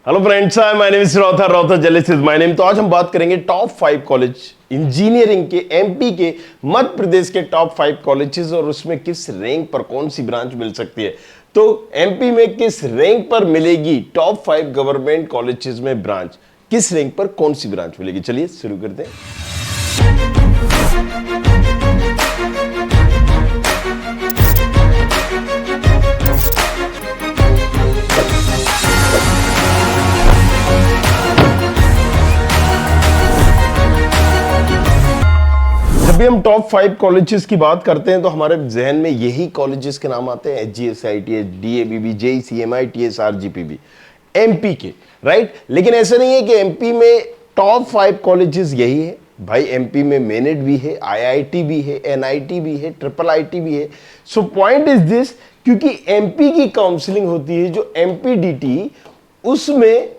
Hello friends, my name is रौथा जलेस is my name. तो आज हम बात करेंगे टॉप 5 कॉलेज इंजीनियरिंग के, एमपी के, मध्य प्रदेश के टॉप 5 कॉलेजेस और उसमें किस रैंक पर कौन सी ब्रांच मिल सकती है। तो एमपी में किस रैंक पर मिलेगी टॉप 5 गवर्नमेंट कॉलेजेस में ब्रांच, किस रैंक पर कौन सी ब्रांच मिलेगी। चलिए शुरू करते हैं। जब भी हम टॉप 5 कॉलेजेस की बात करते हैं तो हमारे जहन में यही कॉलेजेस के नाम आते हैं, एचजीएसआईटीएस, डीएवीबी, जेईसी, एमआईटीएस, आरजीपीवी, एमपी के, राइट। लेकिन ऐसा नहीं है कि एमपी में टॉप 5 कॉलेजेस यही है भाई। एमपी में मेनेट भी है, आईआईटी भी है, एनआईटी भी है, ट्रिपल आईटी भी है। सो पॉइंट इज दिस, क्योंकि एमपी की काउंसलिंग होती है जो एमपीडीटी, उसमें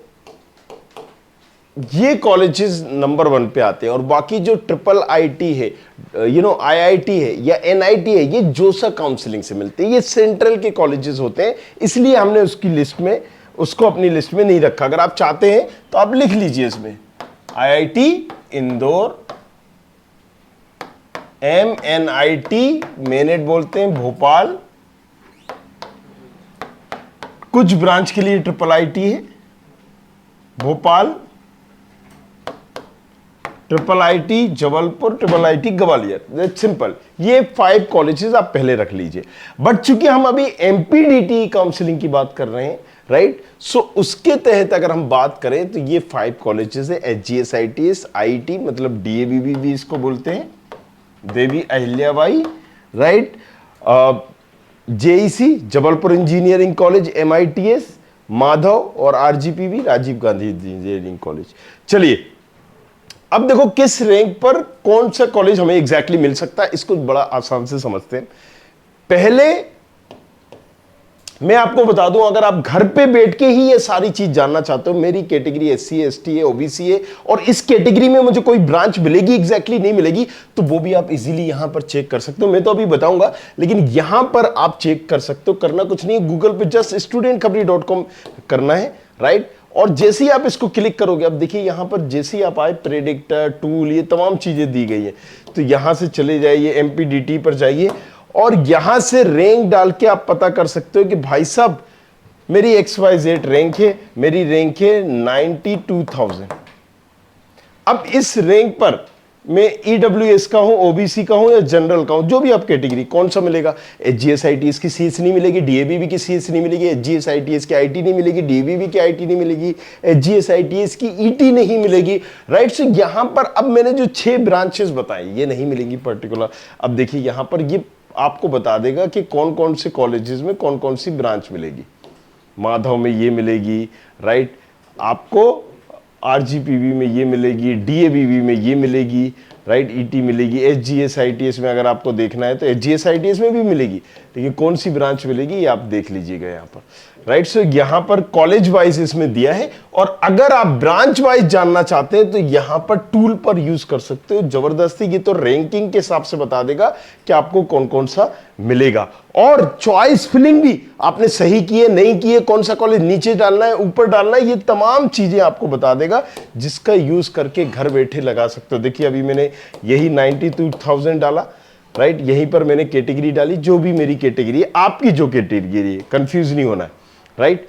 ये कॉलेजेस नंबर 1 पे आते हैं और बाकी जो ट्रिपल आईटी है, आईआईटी है या एनआईटी है, ये जोसा काउंसलिंग से मिलते हैं। ये सेंट्रल के कॉलेजेस होते हैं, इसलिए हमने उसकी लिस्ट में, उसको अपनी लिस्ट में नहीं रखा। अगर आप चाहते हैं तो आप लिख लीजिए इसमें आईआईटी इंदौर, एमएनआईटी मेनेट बोलते हैं भोपाल, कुछ ब्रांच के लिए ट्रिपल आईटी है Bhopal, triple IT Jabalpur, triple IT Gwalior. That's simple. ये 5 कॉलेजेस आप पहले रख लीजिए। बट चूंकि हम अभी एमपीडीटी काउंसलिंग की बात कर रहे हैं, राइट, सो उसके तहत अगर हम बात करें तो ये 5 कॉलेजेस है, एचजीएसआईटीएस, आईटी मतलब डीएवीबी भी इसको बोलते हैं, Devi Ahilyabai, right, JEC Jabalpur engineering college, MITS Madhav और RGPV Rajiv Gandhi engineering college. चलिए अब देखो किस रैंक पर कौन सा कॉलेज हमें एग्जैक्टली मिल सकता है, इसको बड़ा आसान से समझते हैं। पहले मैं आपको बता दूं, अगर आप घर पे बैठ के ही ये सारी चीज जानना चाहते हो, मेरी कैटेगरी एससी एसटी है, ओबीसी है, और इस कैटेगरी में मुझे कोई ब्रांच मिलेगी एग्जैक्टली नहीं मिलेगी, तो वो भी आप इजीली यहां पर चेक कर सकते हो। मैं तो अभी बताऊंगा, लेकिन यहां पर आप चेक कर सकते हो। करना कुछ नहीं है, गूगल पे जस्ट studentkhapri.com करना है, राइट। और जैसे ही आप इसको क्लिक करोगे, अब देखिए यहां पर जैसे ही आप आए, प्रेडिक्टर टूल, ये तमाम चीजें दी गई है। तो यहां से चले जाइए, एमपीडीटी पर जाइए और यहां से रैंक डाल के आप पता कर सकते हो कि भाई साहब मेरी XYZ रैंक है, मेरी रैंक है 92,000। अब इस रैंक पर मैं ईडब्ल्यूएस का हूं, ओबीसी का हूं या जनरल का हूं, जो भी आप कैटेगरी, कौन सा मिलेगा? एचजीएसआईटीएस की सीएस नहीं मिलेगी, डीएवीबी की सीएस नहीं मिलेगी, एचजीएसआईटीएस की आईटी नहीं मिलेगी, डीएवीबी की आईटी नहीं मिलेगी, एचजीएसआईटीएस की ईटी नहीं मिलेगी, राइट। सो यहां पर अब मैंने जो 6 ब्रांचेस बताई, ये नहीं मिलेंगी पर्टिकुलर। अब देखिए यहां पर ये आपको बता देगा कि कौन कौन से कॉलेजेस में कौन कौन सी ब्रांच मिलेगी। माधव में ये मिलेगी, राइट, आपको आरजीपीवी में ये मिलेगी, डीएवीबी में ये मिलेगी, राइट, ईटी मिलेगी, एचजीएसआईटीएस में अगर आपको देखना है तो एचजीएसआईटीएस में भी मिलेगी, लेकिन कौन सी ब्रांच मिलेगी ये आप देख लीजिएगा यहाँ पर, राइट। सो यहाँ पर कॉलेज वाइज इसमें दिया है, और अगर आप ब्रांच वाइज जानना चाहते हैं तो यहाँ पर टूल पर यूज कर सकते हो। जबरदस्ती ये तो रैंकिंग के हिसाब से बता देगा कि आपको कौन कौन सा मिलेगा। और चॉइस फिलिंग भी आपने सही की है नहीं की है, कौन सा कॉलेज नीचे डालना है ऊपर डालना है, ये तमाम चीजें आपको बता देगा, जिसका यूज करके घर बैठे लगा सकते हो। देखिए अभी मैंने यही 92,000 डाला, राइट, यहीं पर मैंने कैटेगरी डाली, जो भी मेरी कैटेगरी है, आपकी जो कैटेगरी है, कंफ्यूज नहीं होना है, राइट।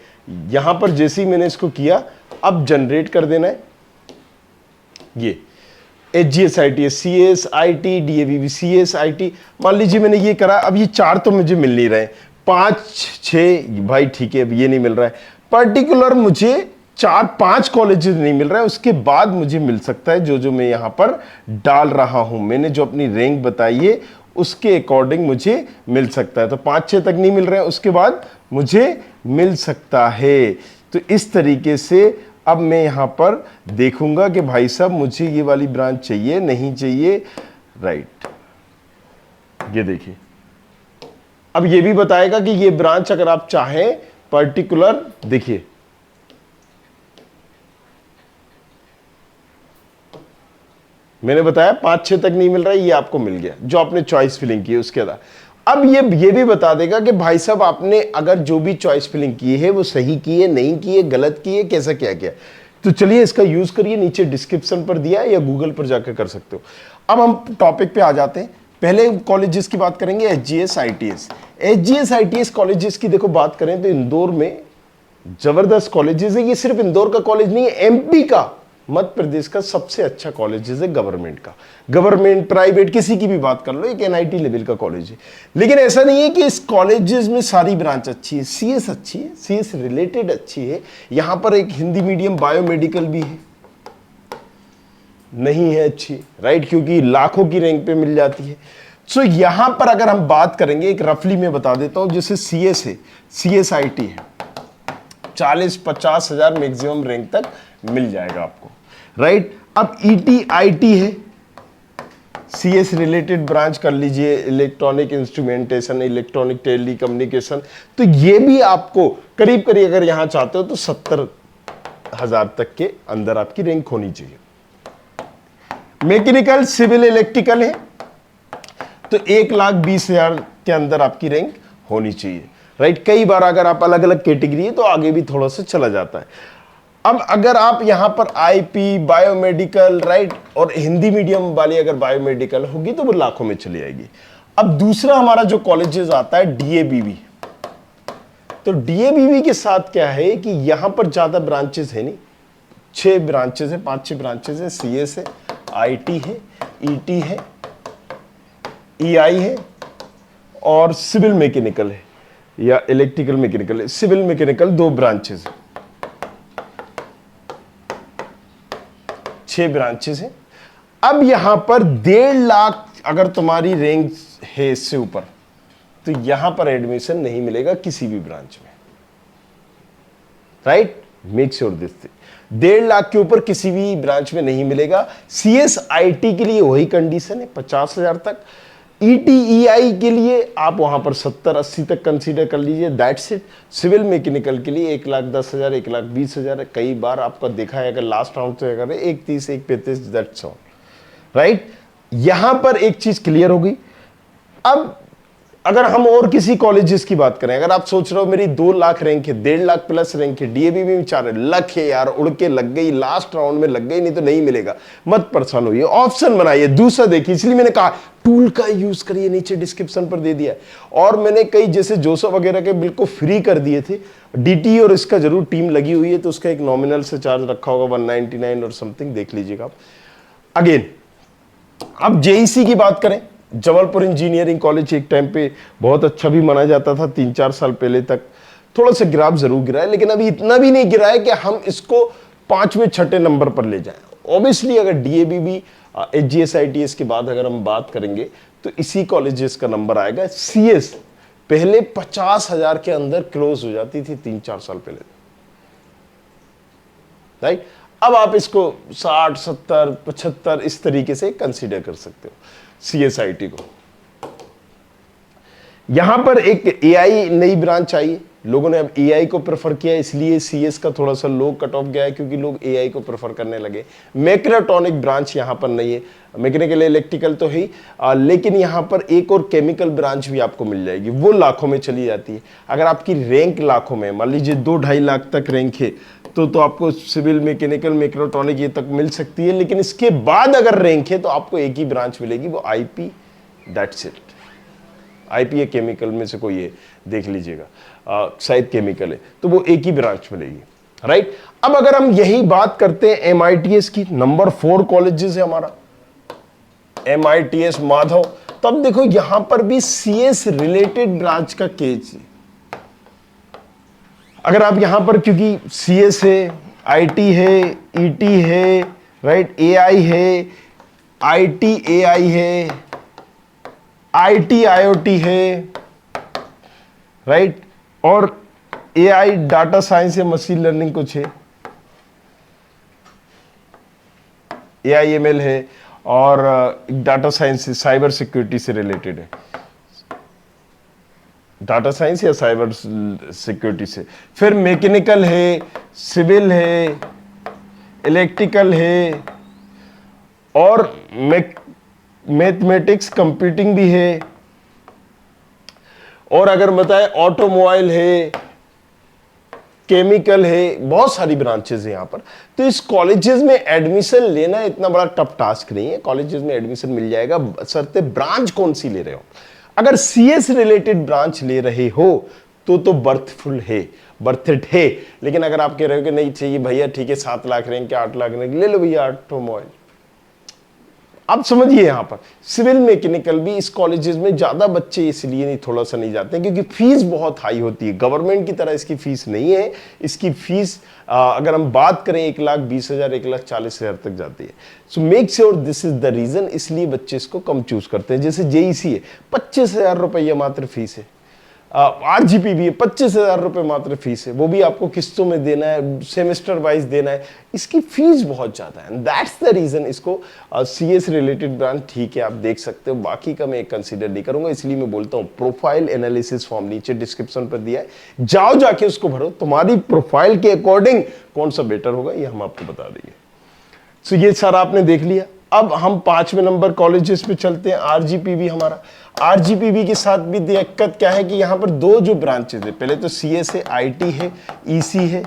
यहां पर जैसे ही मैंने इसको किया, अब जनरेट कर देना है। ये एचजीएसआईटीएस, सीएस, आईटी, डीएवीबी, सीएस, आईटी, मान लीजिए मैंने ये करा। अब ये 4 तो मुझे मिल नहीं रहे, 5 6 भाई ठीक है, अब ये नहीं मिल रहा है पर्टिकुलर, मुझे 4-5 कॉलेजेस नहीं मिल रहा है। उसके बाद मुझे मिल सकता है जो मैं यहां पर डाल रहा हूं, मैंने जो अपनी रैंक बताई है उसके अकॉर्डिंग मुझे मिल सकता है। तो 5-6 तक नहीं मिल रहे हैं, उसके बाद मुझे मिल सकता है। तो इस तरीके से अब मैं यहां पर देखूंगा कि भाई साहब मुझे ये वाली ब्रांच चाहिए नहीं चाहिए, राइट। ये देखिए अब ये भी बताएगा कि ये ब्रांच अगर आप चाहें पर्टिकुलर, देखिए मैंने बताया 5-6 तक नहीं मिल रहा है, ये आपको मिल गया जो आपने चॉइस फिलिंग की है। उसके बाद अब ये भी बता देगा कि भाई साहब आपने अगर जो भी चॉइस फिलिंग की है वो सही की है, नहीं की है, गलत की है, कैसा क्या किया। तो चलिए इसका यूज करिए, नीचे डिस्क्रिप्शन पर दिया है या गूगल पर जाकर कर सकते हो। अब हम टॉपिक पे आ जाते हैं। पहले कॉलेजेस की बात करेंगे, HGS ITS. HGS ITS colleges की देखो बात करें तो इंदौर में जबरदस्त कॉलेजेस है। ये सिर्फ इंदौर का कॉलेज नहीं है, एमपी का, मध्य प्रदेश का सबसे अच्छा कॉलेज है गवर्नमेंट का। गवर्नमेंट प्राइवेट किसी की भी बात कर लो, एक एनआईटी लेवल का कॉलेज है। लेकिन ऐसा नहीं है कि इस कॉलेजेस में सारी ब्रांच अच्छी है। सीएस अच्छी है, सीएस रिलेटेड अच्छी है। यहां पर एक हिंदी मीडियम बायोमेडिकल भी है, नहीं है अच्छी, राइट, क्योंकि लाखों की रैंक पे मिल जाती है। सो यहां पर अगर हम बात करेंगे, एक रफली में बता देता हूं, जैसे सीएस है, सीएस आईटी है, 40-50 हजार मैक्सिमम रैंक तक मिल जाएगा आपको, राइट। अब ईटी आईटी है, सीएस रिलेटेड ब्रांच कर लीजिए, इलेक्ट्रॉनिक इंस्ट्रूमेंटेशन, इलेक्ट्रॉनिक टेलीकम्युनिकेशन, तो ये भी आपको करीब करीब अगर यहां चाहते हो तो 70,000 तक के अंदर आपकी रैंक होनी चाहिए। मैकेनिकल सिविल इलेक्ट्रिकल है तो 1,20,000 के अंदर आपकी रैंक होनी चाहिए, राइट। कई बार अगर आप अलग अलग कैटेगरी है तो आगे भी थोड़ा सा चला जाता है। अब अगर आप यहां पर आईपी, बायोमेडिकल, राइट, और हिंदी मीडियम वाली अगर बायोमेडिकल होगी तो वो लाखों में चली जाएगी। अब दूसरा हमारा जो कॉलेजेस आता है डीएबीवी, तो डीएबीवी के साथ क्या है कि यहां पर ज्यादा ब्रांचेस है नहीं, 6 ब्रांचेस है, 5-6 ब्रांचेस है। सीएस है, आईटी है, ईटी है, ईआई है और सिविल मैकेनिकल है या इलेक्ट्रिकल मैकेनिकल है। सिविल मैकेनिकल 2 ब्रांचेस है, 6 ब्रांचेस है। अब यहां पर 1.5 लाख अगर तुम्हारी रैंक है इससे ऊपर तो यहां पर एडमिशन नहीं मिलेगा किसी भी ब्रांच में, right, make sure this. 1.5 lakh के ऊपर किसी भी ब्रांच में नहीं मिलेगा। सीएस आईटी के लिए वही कंडीशन है, 50,000 तक। ईटीईआई के लिए आप वहां पर 70-80 तक कंसीडर कर लीजिए, दैट्स इट। सिविल मैकेनिकल के लिए 1,10,000, 1,20,000, कई बार आपका देखा है अगर लास्ट राउंड से अगर 1,30, 1,35, दैट्स ऑल, राइट। यहां पर एक चीज क्लियर होगी। अब अगर हम और किसी कॉलेजेस की बात करें, अगर आप सोच रहे हो मेरी 2 लाख रैंक है, 1.5 लाख प्लस रैंक है, डीएबी में 4 लाख है यार, उड़ के लग गई, लास्ट राउंड में लग गई, नहीं तो नहीं मिलेगा, मत परेशान होइए, ऑप्शन बनाइए, दूसरा देखिए। इसलिए मैंने कहा टूल का यूज करिए, नीचे डिस्क्रिप्शन पर दे दिया है। और मैंने कई जैसे जोसफ वगैरह के बिल्कुल फ्री कर दिए थे। डीटी और इसका जरूर टीम लगी हुई है तो उसका एक नॉमिनल से चार्ज रखा होगा 199 और समथिंग, देख लीजिएगा आप। अगेन अब जेईसी की बात करें, जबलपुर इंजीनियरिंग कॉलेज एक टाइम पे बहुत अच्छा भी माना जाता था, 3-4 साल पहले तक। थोड़ा सा गिराव जरूर गिरा है, लेकिन अभी इतना भी नहीं गिरा है कि हम इसको 5वें-6ठे नंबर पर ले जाएं। ऑब्वियसली अगर डीएबीबी, एचजीएस आईटीएस के बाद अगर हम बात करेंगे तो इसी कॉलेजेस का नंबर आएगा। सीएस पहले 50,000 के अंदर क्लोज हो जाती थी 3-4 साल पहले, राइट। अब आप इसको 60, 70, 75 इस तरीके से कंसीडर कर सकते हो सीएसआईटी को। यहां पर एक एआई नई ब्रांच आई है, लोगों ने अब एआई को प्रेफर किया, इसलिए सीएस का थोड़ा सा लो कट ऑफ गया है क्योंकि लोग एआई को प्रेफर करने लगे। मैकेट्रॉनिक ब्रांच यहां पर नहीं है, मैकेनिकल इलेक्ट्रिकल तो है, लेकिन यहां पर एक और केमिकल ब्रांच भी आपको मिल जाएगी, वो लाखों में चली जाती है। अगर आपकी रैंक लाखों में, मान लीजिए 2-2.5 लाख तक रैंक है तो आपको सिविल, मैकेनिकल, मैकेट्रॉनिक ये तक मिल सकती है। लेकिन इसके बाद अगर रैंक है तो आपको एक ही ब्रांच मिलेगी, वो आईपी, दैट्स इट। आईपी या केमिकल में से कोई है, देख लीजिएगा, शायद केमिकल है, तो वो एक ही ब्रांच मिलेगी, राइट। अब अगर हम यही बात करते हैं एमआईटीएस की, नंबर 4 कॉलेजेस है हमारा एमआईटीएस माधव। तब देखो यहां पर भी सीएस रिलेटेड ब्रांच का केस है। अगर आप यहां पर, क्योंकि सीएस है, आईटी है, ईटी है, राइट, एआई है, आईटी एआई है, आईटी आईओटी है, राइट, और एआई डाटा साइंस या मशीन लर्निंग कुछ है, एआईएमएल है, और डाटा साइंस साइबर सिक्योरिटी से रिलेटेड है, डाटा साइंस या साइबर सिक्योरिटी से। फिर मैकेनिकल है, सिविल है, इलेक्ट्रिकल है, और मैथमेटिक्स कंप्यूटिंग भी है, और अगर बताए ऑटोमोबाइल है, केमिकल है, बहुत सारी ब्रांचेस है यहाँ पर। तो इस कॉलेजेस में एडमिशन लेना इतना बड़ा टफ टास्क नहीं है, कॉलेजेस में एडमिशन मिल जाएगा, बशर्ते ब्रांच कौन सी ले रहे हो। अगर सीएस रिलेटेड ब्रांच ले रहे हो तो बर्थफुल है, बर्थइट है। लेकिन अगर आप कह रहे हो कि नहीं चाहिए भैया, ठीक है 7 लाख रैंक के 8 लाख रैंक, ले लो भैया ऑटोमोबाइल। आप समझिए यहाँ पर सिविल मैकेनिकल भी इस कॉलेजेस में ज्यादा बच्चे इसलिए नहीं थोड़ा सा नहीं जाते क्योंकि फीस बहुत हाई होती है। गवर्नमेंट की तरह इसकी फीस नहीं है। इसकी फीस अगर हम बात करें 1,20,000 1,40,000 तक जाती है। So make sure this is the reason, इसलिए बच्चे इसको कम चूज करते हैं। जैसे जेईसी है 25,000 रुपया मात्र फीस है, आरजीपी भी है 25,000 रुपये मात्र फीस है, वो भी आपको किस्तों में देना है, सेमेस्टर वाइज देना है, इसकी फीस बहुत ज्यादा है। दैट्स द रीजन इसको सीएस रिलेटेड ब्रांच ठीक है आप देख सकते हो, बाकी का मैं कंसीडर नहीं करूंगा। इसलिए मैं बोलता हूँ प्रोफाइल एनालिसिस फॉर्म नीचे डिस्क्रिप्शन पर दिया है, जाओ जाके उसको भरो, तुम्हारी प्रोफाइल के अकॉर्डिंग कौन सा बेटर होगा ये हम आपको बता देंगे। सो ये सारा आपने देख लिया। अब हम 5वें नंबर कॉलेजेस पे चलते हैं। आरजीपीवी हमारा, आरजीपीवी के साथ भी दिक्कत क्या है कि यहाँ पर 2 जो ब्रांचेस है, पहले तो सीएस है, आईटी है, ईसी है।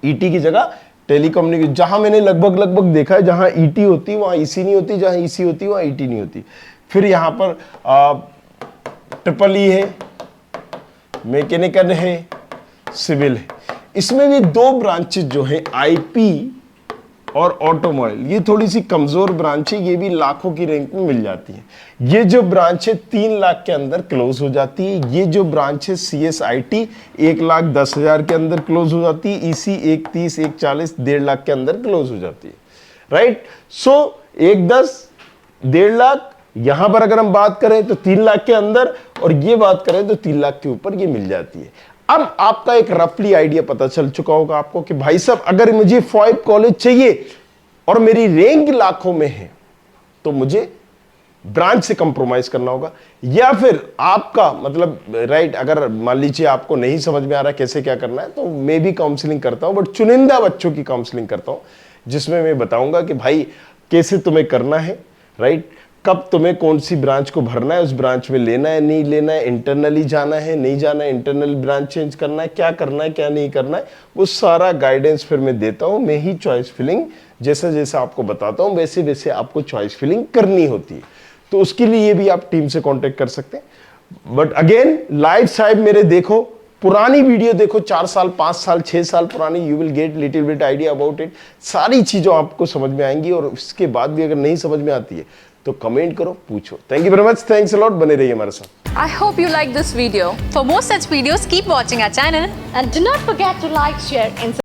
ईटी की जगह टेलीकम्युनिकेशन, जहां मैंने लगभग देखा है जहां ईटी होती है वहां ईसी नहीं होती, जहां ईसी होती है वहां ईटी नहीं होती। फिर यहाँ पर ट्रिपल ई है, मैकेनिकल है, सिविल है। इसमें भी 2 ब्रांचेस जो है आईपी और ऑटोमोबाइल, ये थोड़ी सी कमजोर ब्रांच है, ये भी लाखों की रैंक में मिल जाती है। ये जो ब्रांच है 3 लाख के अंदर क्लोज हो जाती है। ये जो ब्रांच है CSIT 1,10,000 के अंदर क्लोज हो जाती है। EC 1,30, 1,40, 1.5 लाख के अंदर क्लोज हो जाती है। राइट, सो 1,10, 1.5 लाख, यहां पर अगर हम बात करें तो 3 लाख के अंदर, और ये बात करें तो 3 लाख के ऊपर ये मिल जाती है। अब आपका एक रफली आइडिया पता चल चुका होगा आपको कि भाई साहब अगर मुझे 5 कॉलेज चाहिए और मेरी रैंक लाखों में है तो मुझे ब्रांच से कंप्रोमाइज करना होगा, या फिर आपका मतलब राइट, अगर मान लीजिए आपको नहीं समझ में आ रहा कैसे क्या करना है तो मैं भी काउंसलिंग करता हूं, बट चुनिंदा बच्चों की काउंसलिंग करता हूं जिसमें मैं बताऊंगा कि भाई कैसे तुम्हें करना है, राइट, कब तुम्हें कौन सी ब्रांच को भरना है, उस ब्रांच में लेना है नहीं लेना है, इंटरनली जाना है नहीं जाना है, इंटरनल ब्रांच चेंज करना है, क्या करना है क्या नहीं करना है, वो सारा गाइडेंस फिर मैं देता हूं। मैं ही चॉइस फिलिंग जैसा जैसा आपको बताता हूं वैसे वैसे आपको चॉइस फिलिंग करनी होती है। तो उसके लिए भी आप टीम से कांटेक्ट कर सकते हैं। बट अगेन लाइव साइड मेरे देखो, पुरानी वीडियो देखो, 4 साल 5 साल 6 साल पुरानी, you will get little bit idea about it. सारी चीजों आपको समझ में आएंगी, और उसके बाद भी अगर नहीं समझ में आती है तो कमेंट करो, पूछो। Thank you very much, thanks a lot, बने रहिए हमारे साथ। I hope you like this video. For more such videos, keep watching our channel. And do not forget to like, share and subscribe.